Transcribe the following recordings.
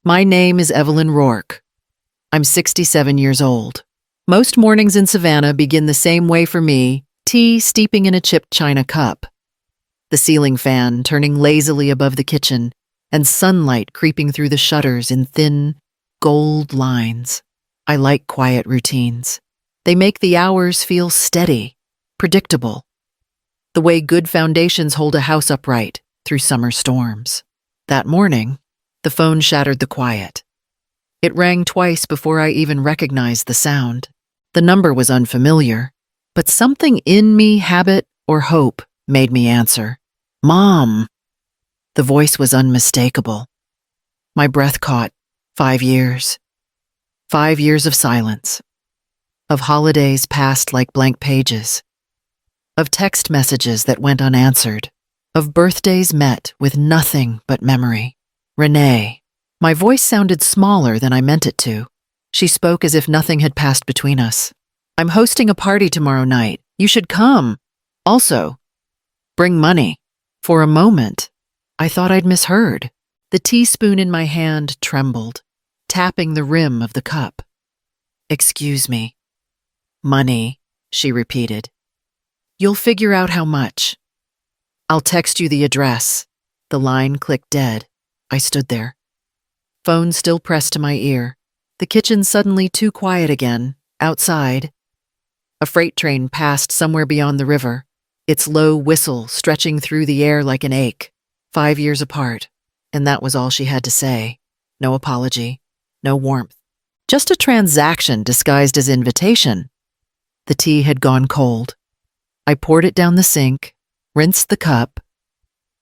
My name is Evelyn Rourke. I'm 67 years old. Most mornings in Savannah begin the same way for me, tea steeping in a chipped china cup. The ceiling fan turning lazily above the kitchen, and sunlight creeping through the shutters in thin, gold lines. I like quiet routines. They make the hours feel steady, predictable. The way good foundations hold a house upright through summer storms. That morning, the phone shattered the quiet. It rang twice before I even recognized the sound. The number was unfamiliar, but something in me, habit or hope, made me answer. Mom! The voice was unmistakable. My breath caught. 5 years. 5 years of silence. Of holidays passed like blank pages. Of text messages that went unanswered. Of birthdays met with nothing but memory. Renee. My voice sounded smaller than I meant it to. She spoke as if nothing had passed between us. I'm hosting a party tomorrow night. You should come. Also, bring money. For a moment, I thought I'd misheard. The teaspoon in my hand trembled, tapping the rim of the cup. Excuse me. Money, she repeated. You'll figure out how much. I'll text you the address. The line clicked dead. I stood there. Phone still pressed to my ear. The kitchen suddenly too quiet again. Outside, a freight train passed somewhere beyond the river, its low whistle stretching through the air like an ache. 5 years apart, and that was all she had to say. No apology, no warmth. Just a transaction disguised as invitation. The tea had gone cold. I poured it down the sink, rinsed the cup,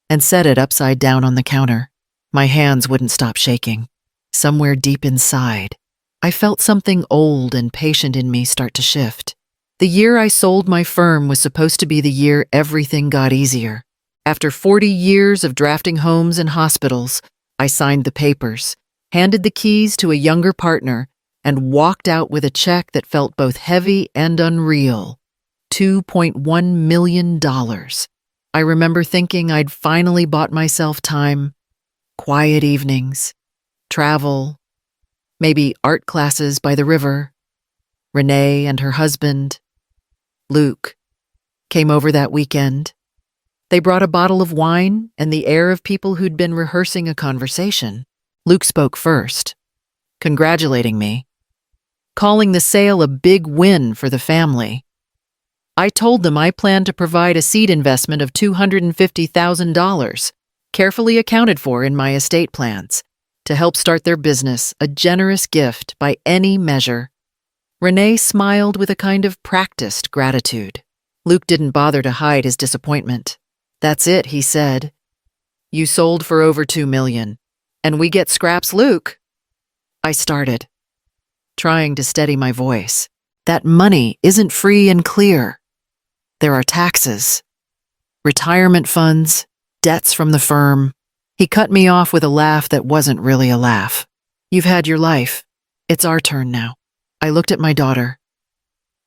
and set it upside down on the counter. My hands wouldn't stop shaking. Somewhere deep inside, I felt something old and patient in me start to shift. The year I sold my firm was supposed to be the year everything got easier. After 40 years of drafting homes and hospitals, I signed the papers, handed the keys to a younger partner, and walked out with a check that felt both heavy and unreal. $2.1 million. I remember thinking I'd finally bought myself time. Quiet evenings, travel, maybe art classes by the river. Renee and her husband, Luke, came over that weekend. They brought a bottle of wine and the air of people who'd been rehearsing a conversation. Luke spoke first, congratulating me, calling the sale a big win for the family. I told them I planned to provide a seed investment of $250,000, carefully accounted for in my estate plans, to help start their business, a generous gift by any measure. Renee smiled with a kind of practiced gratitude. Luke didn't bother to hide his disappointment. That's it, he said. You sold for over $2 million, and we get scraps, Luke. I started, trying to steady my voice. That money isn't free and clear. There are taxes, retirement funds, debts from the firm. He cut me off with a laugh that wasn't really a laugh. You've had your life. It's our turn now. I looked at my daughter,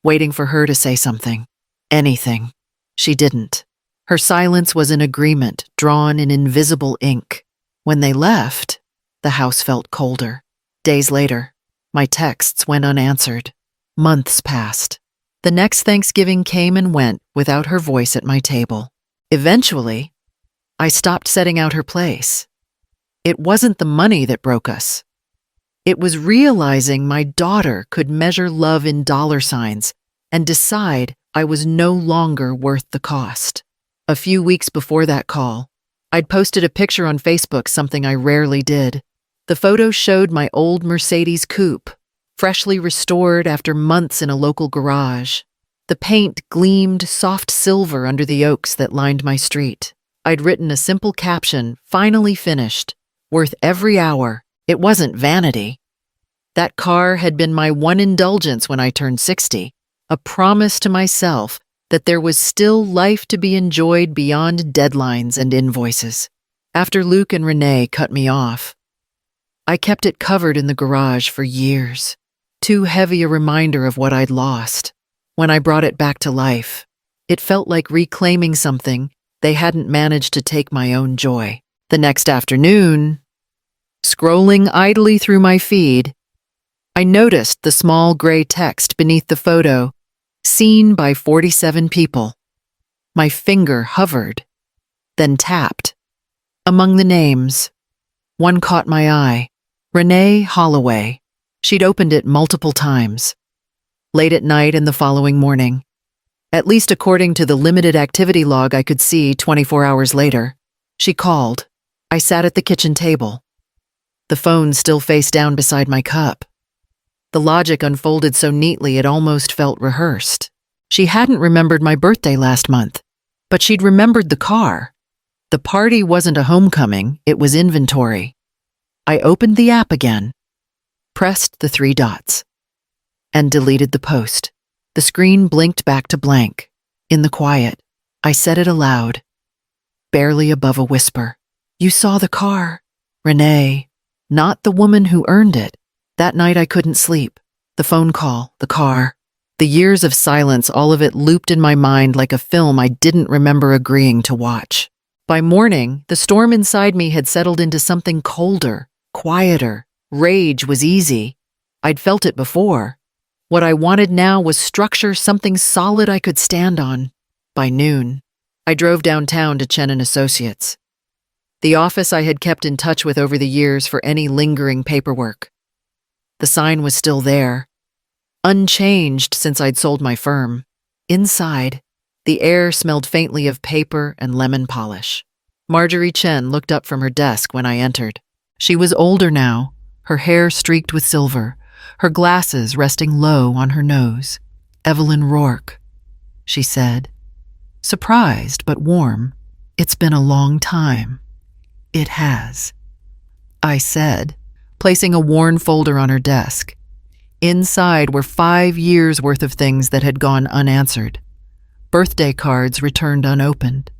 waiting for her to say something. Anything. She didn't. Her silence was an agreement drawn in invisible ink. When they left, the house felt colder. Days later, my texts went unanswered. Months passed. The next Thanksgiving came and went without her voice at my table. Eventually, I stopped setting out her place. It wasn't the money that broke us. It was realizing my daughter could measure love in dollar signs and decide I was no longer worth the cost. A few weeks before that call, I'd posted a picture on Facebook, something I rarely did. The photo showed my old Mercedes coupe, freshly restored after months in a local garage. The paint gleamed soft silver under the oaks that lined my street. I'd written a simple caption, finally finished, worth every hour. It wasn't vanity. That car had been my one indulgence when I turned 60, a promise to myself that there was still life to be enjoyed beyond deadlines and invoices. After Luke and Renee cut me off, I kept it covered in the garage for years, too heavy a reminder of what I'd lost. When I brought it back to life, it felt like reclaiming something they hadn't managed to take my own joy. The next afternoon, Scrolling idly through my feed, I noticed the small gray text beneath the photo, seen by 47 people. My finger hovered, then tapped. Among the names, one caught my eye. Renee Holloway. She'd opened it multiple times. Late at night and the following morning. At least according to the limited activity log I could see 24 hours later. She called. I sat at the kitchen table. The phone still face down beside my cup. The logic unfolded so neatly it almost felt rehearsed. She hadn't remembered my birthday last month, but she'd remembered the car. The party wasn't a homecoming, it was inventory. I opened the app again, pressed the 3 dots, and deleted the post. The screen blinked back to blank. In the quiet, I said it aloud, barely above a whisper. You saw the car, Renee, not the woman who earned it. That night I couldn't sleep. The phone call, the car, the years of silence, all of it looped in my mind like a film I didn't remember agreeing to watch. By morning, the storm inside me had settled into something colder, quieter. Rage was easy. I'd felt it before. What I wanted now was structure, something solid I could stand on. By noon, I drove downtown to Chen & Associates, the office I had kept in touch with over the years for any lingering paperwork. The sign was still there, unchanged since I'd sold my firm. Inside, the air smelled faintly of paper and lemon polish. Marjorie Chen looked up from her desk when I entered. She was older now, her hair streaked with silver, her glasses resting low on her nose. Evelyn Rourke, she said, surprised but warm. It's been a long time. It has, I said, placing a worn folder on her desk. Inside were 5 years' worth of things that had gone unanswered. Birthday cards returned unopened.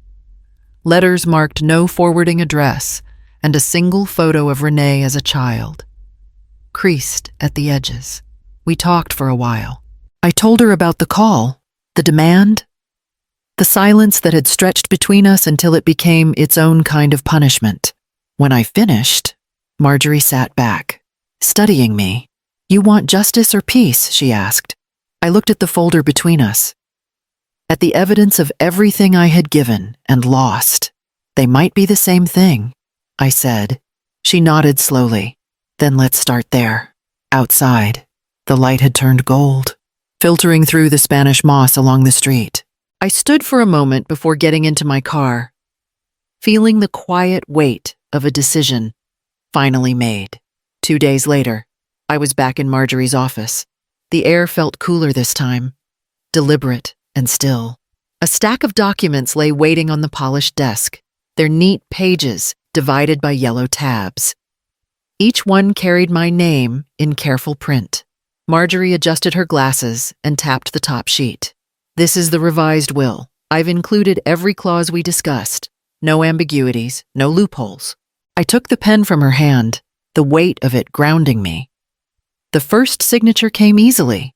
Letters marked no forwarding address, and a single photo of Renee as a child, creased at the edges. We talked for a while. I told her about the call, the demand, the silence that had stretched between us until it became its own kind of punishment. When I finished, Marjorie sat back, studying me. You want justice or peace? She asked. I looked at the folder between us, at the evidence of everything I had given and lost. They might be the same thing, I said. She nodded slowly. Then let's start there. Outside, the light had turned gold, filtering through the Spanish moss along the street. I stood for a moment before getting into my car, feeling the quiet weight of a decision finally made. 2 days later, I was back in Marjorie's office. The air felt cooler this time, deliberate and still. A stack of documents lay waiting on the polished desk, their neat pages divided by yellow tabs. Each one carried my name in careful print. Marjorie adjusted her glasses and tapped the top sheet. This is the revised will. I've included every clause we discussed. No ambiguities, no loopholes. I took the pen from her hand, the weight of it grounding me. The first signature came easily.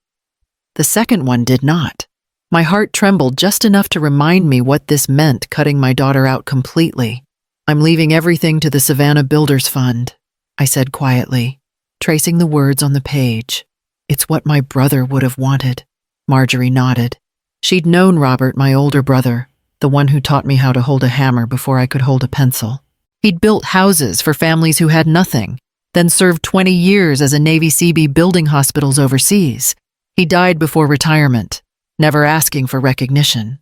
The second one did not. My heart trembled just enough to remind me what this meant, cutting my daughter out completely. I'm leaving everything to the Savannah Builders Fund, I said quietly, tracing the words on the page. It's what my brother would have wanted. Marjorie nodded. She'd known Robert, my older brother, the one who taught me how to hold a hammer before I could hold a pencil. He'd built houses for families who had nothing, then served 20 years as a Navy Seabee building hospitals overseas. He died before retirement, never asking for recognition.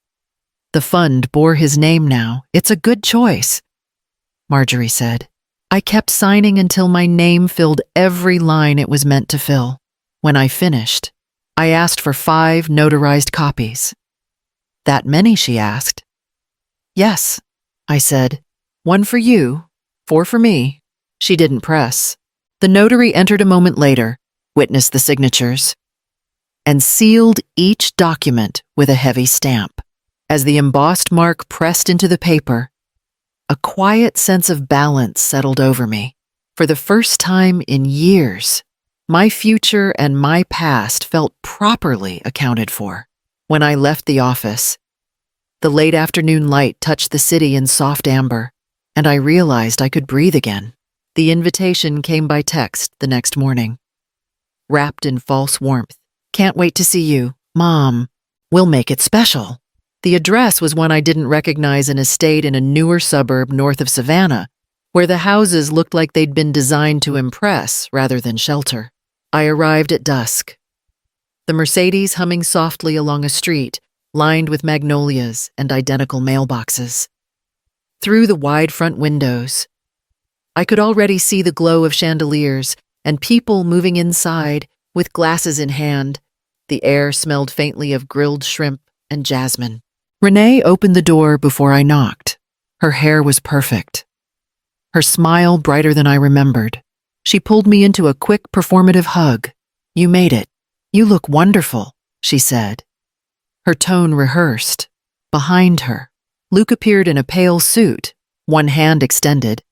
The fund bore his name now. It's a good choice, Marjorie said. I kept signing until my name filled every line it was meant to fill. When I finished, I asked for 5 notarized copies. That many? She asked. Yes, I said. 1 for you, 4 for me. She didn't press. The notary entered a moment later, witnessed the signatures, and sealed each document with a heavy stamp. As the embossed mark pressed into the paper, a quiet sense of balance settled over me. For the first time in years, my future and my past felt properly accounted for. When I left the office, the late afternoon light touched the city in soft amber, and I realized I could breathe again. The invitation came by text the next morning, wrapped in false warmth. Can't wait to see you, Mom. We'll make it special. The address was one I didn't recognize, an estate in a newer suburb north of Savannah, where the houses looked like they'd been designed to impress rather than shelter. I arrived at dusk, the Mercedes humming softly along a street lined with magnolias and identical mailboxes. Through the wide front windows, I could already see the glow of chandeliers and people moving inside with glasses in hand. The air smelled faintly of grilled shrimp and jasmine. Renee opened the door before I knocked. Her hair was perfect, her smile brighter than I remembered. She pulled me into a quick, performative hug. You made it. You look wonderful, she said. Her tone rehearsed. Behind her, Luke appeared in a pale suit, one hand extended,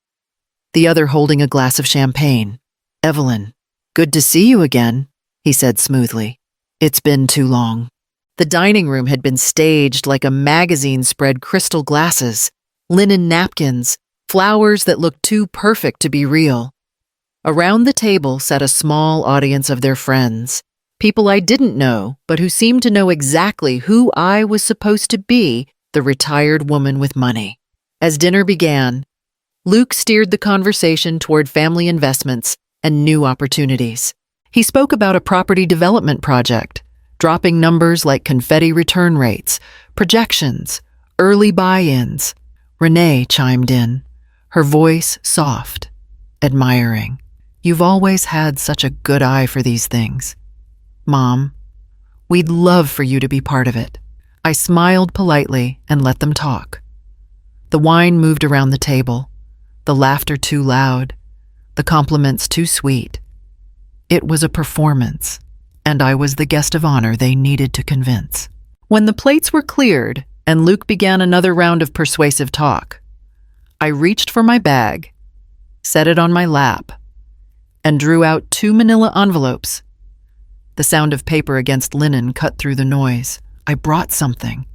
the other holding a glass of champagne. Evelyn, good to see you again, he said smoothly. It's been too long. The dining room had been staged like a magazine spread, crystal glasses, linen napkins, flowers that looked too perfect to be real. Around the table sat a small audience of their friends, people I didn't know, but who seemed to know exactly who I was supposed to be, the retired woman with money. As dinner began, Luke steered the conversation toward family investments and new opportunities. He spoke about a property development project, dropping numbers like confetti return rates, projections, early buy-ins. Renee chimed in, her voice soft, admiring. You've always had such a good eye for these things. Mom, we'd love for you to be part of it. I smiled politely and let them talk. The wine moved around the table, the laughter too loud, the compliments too sweet. It was a performance, and I was the guest of honor they needed to convince. When the plates were cleared and Luke began another round of persuasive talk, I reached for my bag, set it on my lap, and drew out 2 manila envelopes. The sound of paper against linen cut through the noise. I brought something.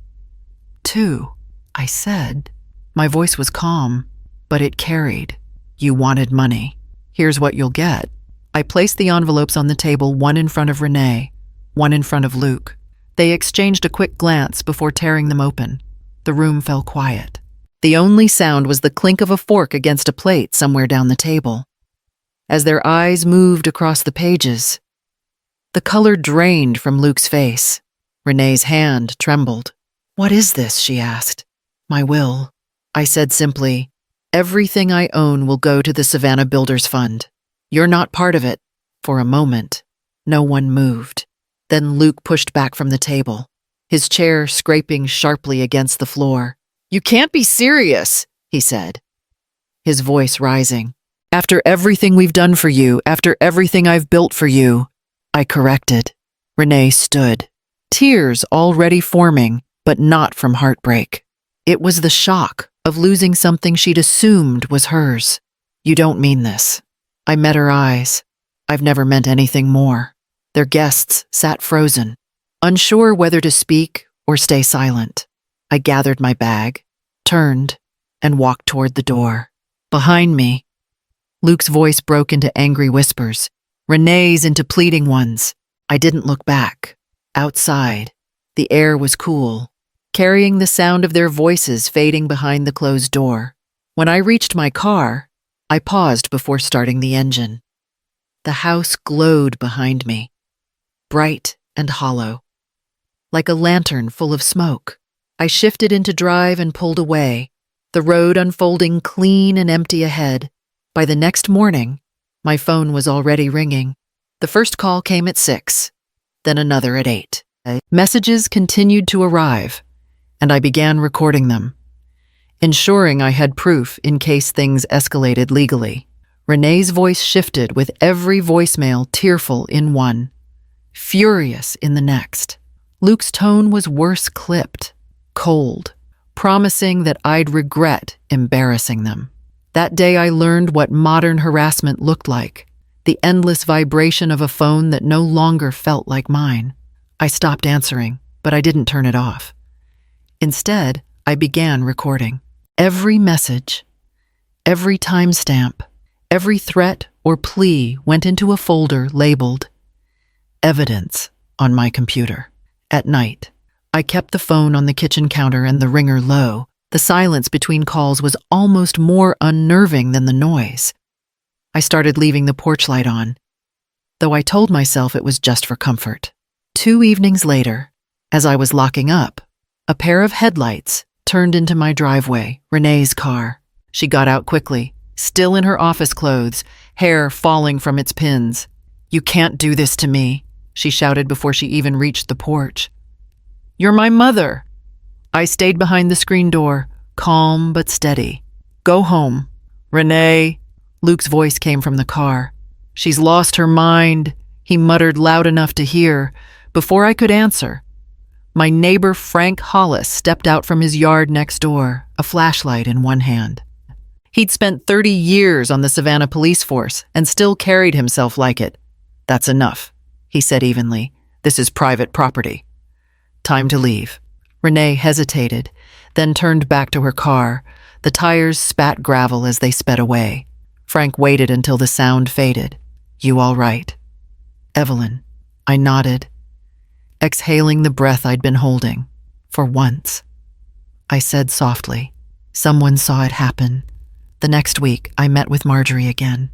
2, I said. My voice was calm, but it carried. You wanted money. Here's what you'll get. I placed the envelopes on the table, one in front of Renee, one in front of Luke. They exchanged a quick glance before tearing them open. The room fell quiet. The only sound was the clink of a fork against a plate somewhere down the table. As their eyes moved across the pages, the color drained from Luke's face. Renee's hand trembled. What is this? She asked. My will. I said simply, everything I own will go to the Savannah Builders Fund. You're not part of it. For a moment, no one moved. Then Luke pushed back from the table, his chair scraping sharply against the floor. You can't be serious, he said, his voice rising. After everything we've done for you, after everything I've built for you, I corrected. Renee stood, tears already forming, but not from heartbreak. It was the shock of losing something she'd assumed was hers. You don't mean this. I met her eyes. I've never meant anything more. Their guests sat frozen, unsure whether to speak or stay silent. I gathered my bag, turned, and walked toward the door. Behind me, Luke's voice broke into angry whispers, Renee's into pleading ones. I didn't look back. Outside, the air was cool, carrying the sound of their voices fading behind the closed door. When I reached my car, I paused before starting the engine. The house glowed behind me, bright and hollow, like a lantern full of smoke. I shifted into drive and pulled away, the road unfolding clean and empty ahead. By the next morning, my phone was already ringing. The first call came at 6, then another at 8. Messages continued to arrive, and I began recording them, ensuring I had proof in case things escalated legally. Renee's voice shifted with every voicemail, tearful in one, furious in the next. Luke's tone was worse, clipped, cold, promising that I'd regret embarrassing them. That day I learned what modern harassment looked like, the endless vibration of a phone that no longer felt like mine. I stopped answering, but I didn't turn it off. Instead, I began recording. Every message, every timestamp, Every threat or plea went into a folder labeled Evidence on my computer. At night, I kept the phone on the kitchen counter and the ringer low. The silence between calls was almost more unnerving than the noise. I started leaving the porch light on, though I told myself it was just for comfort. 2 evenings later, as I was locking up, a pair of headlights turned into my driveway, Renee's car. She got out quickly, still in her office clothes, hair falling from its pins. "You can't do this to me," she shouted before she even reached the porch. "You're my mother." I stayed behind the screen door, calm but steady. "Go home." "Renee," Luke's voice came from the car. "She's lost her mind," he muttered loud enough to hear. Before I could answer, my neighbor Frank Hollis stepped out from his yard next door, a flashlight in one hand. He'd spent 30 years on the Savannah police force and still carried himself like it. "That's enough," he said evenly. "This is private property. Time to leave." Renee hesitated, then turned back to her car. The tires spat gravel as they sped away. Frank waited until the sound faded. "You all right?" "Evelyn." I nodded, exhaling the breath I'd been holding. "For once." I said softly. "Someone saw it happen." The next week, I met with Marjorie again.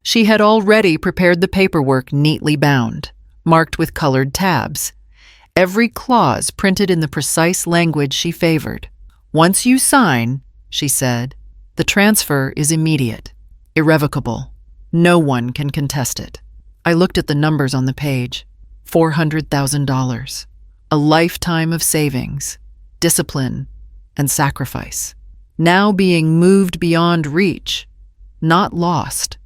She had already prepared the paperwork neatly bound, marked with colored tabs. Every clause printed in the precise language she favored. "Once you sign," she said, "the transfer is immediate, irrevocable. No one can contest it." I looked at the numbers on the page. $400,000. A lifetime of savings, discipline, and sacrifice. Now being moved beyond reach, not lost,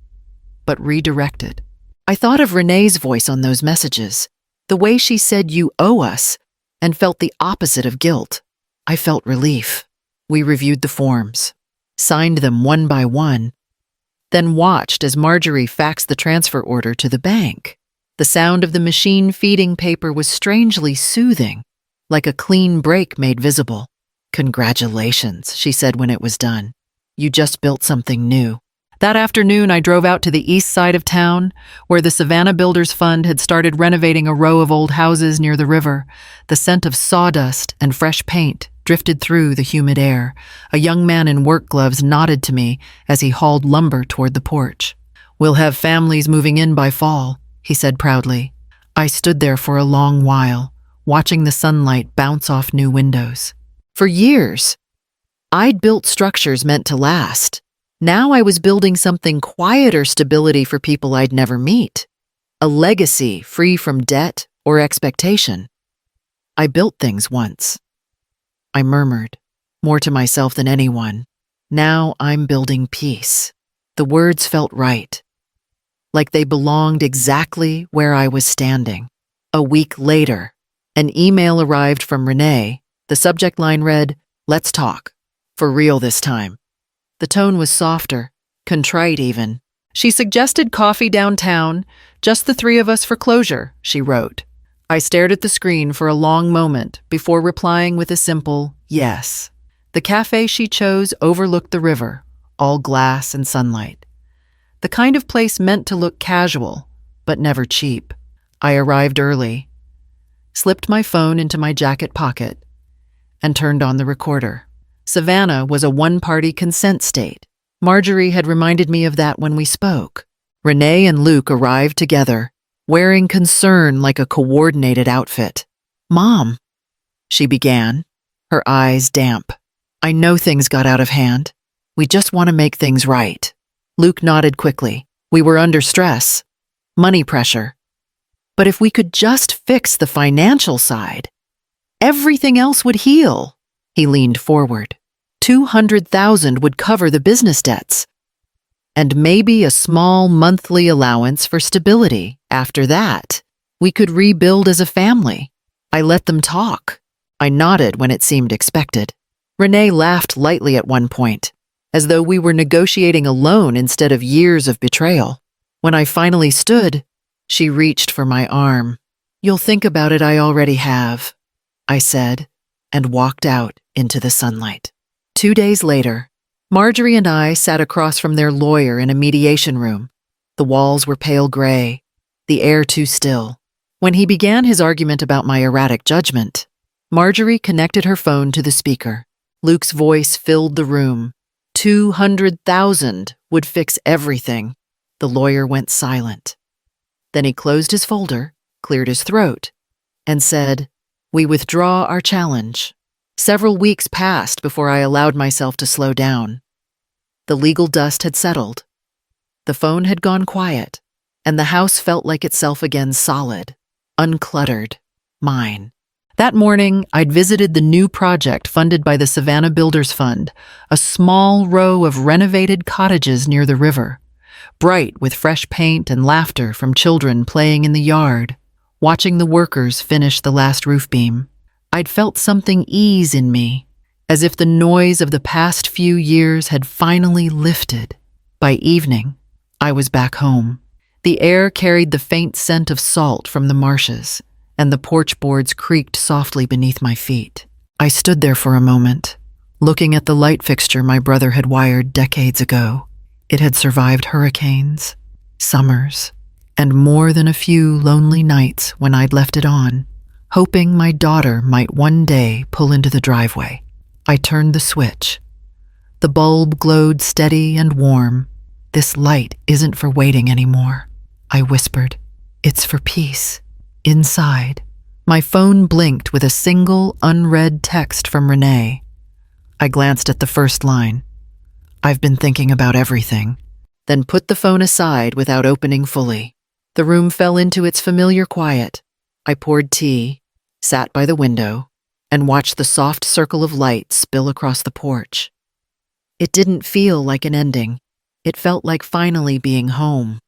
but redirected. I thought of Renee's voice on those messages, the way she said "you owe us," and felt the opposite of guilt. I felt relief. We reviewed the forms, signed them one by one, then watched as Marjorie faxed the transfer order to the bank. The sound of the machine feeding paper was strangely soothing, like a clean break made visible. "Congratulations," she said when it was done. "You just built something new." That afternoon, I drove out to the east side of town, where the Savannah Builders Fund had started renovating a row of old houses near the river. The scent of sawdust and fresh paint drifted through the humid air. A young man in work gloves nodded to me as he hauled lumber toward the porch. "We'll have families moving in by fall," he said proudly. I stood there for a long while, watching the sunlight bounce off new windows. For years, I'd built structures meant to last. Now I was building something quieter stability for people I'd never meet. A legacy free from debt or expectation. "I built things once," I murmured, more to myself than anyone. "Now I'm building peace." The words felt right, like they belonged exactly where I was standing. A week later, an email arrived from Renee. The subject line read, "Let's talk. For real this time." The tone was softer, contrite even. She suggested coffee downtown, just the three of us for closure, she wrote. I stared at the screen for a long moment before replying with a simple yes. The cafe she chose overlooked the river, all glass and sunlight. The kind of place meant to look casual, but never cheap. I arrived early, slipped my phone into my jacket pocket, and turned on the recorder. Savannah was a one-party consent state. Marjorie had reminded me of that when we spoke. Renee and Luke arrived together, wearing concern like a coordinated outfit. "Mom," she began, her eyes damp. "I know things got out of hand. We just want to make things right." Luke nodded quickly. "We were under stress, money pressure. But if we could just fix the financial side, everything else would heal." He leaned forward. $200,000 would cover the business debts, and maybe a small monthly allowance for stability. After that, we could rebuild as a family. I let them talk. I nodded when it seemed expected. Renee laughed lightly at one point, as though we were negotiating a loan instead of years of betrayal. When I finally stood, she reached for my arm. "You'll think about it, I already have," I said, and walked out into the sunlight. 2 days later, Marjorie and I sat across from their lawyer in a mediation room. The walls were pale gray, the air too still. When he began his argument about my erratic judgment, Marjorie connected her phone to the speaker. Luke's voice filled the room. 200,000 would fix everything. The lawyer went silent. Then he closed his folder, cleared his throat, and said, "We withdraw our challenge." Several weeks passed before I allowed myself to slow down. The legal dust had settled. The phone had gone quiet, and the house felt like itself again, solid, uncluttered, mine. That morning, I'd visited the new project funded by the Savannah Builders Fund, a small row of renovated cottages near the river, bright with fresh paint and laughter from children playing in the yard, watching the workers finish the last roof beam. I'd felt something ease in me, as if the noise of the past few years had finally lifted. By evening, I was back home. The air carried the faint scent of salt from the marshes, and the porch boards creaked softly beneath my feet. I stood there for a moment, looking at the light fixture my brother had wired decades ago. It had survived hurricanes, summers, and more than a few lonely nights when I'd left it on, hoping my daughter might one day pull into the driveway. I turned the switch. The bulb glowed steady and warm. "This light isn't for waiting anymore," I whispered. "It's for peace." Inside, my phone blinked with a single unread text from Renee. I glanced at the first line. "I've been thinking about everything," then put the phone aside without opening fully. The room fell into its familiar quiet. I poured tea, sat by the window, and watched the soft circle of light spill across the porch. It didn't feel like an ending. It felt like finally being home.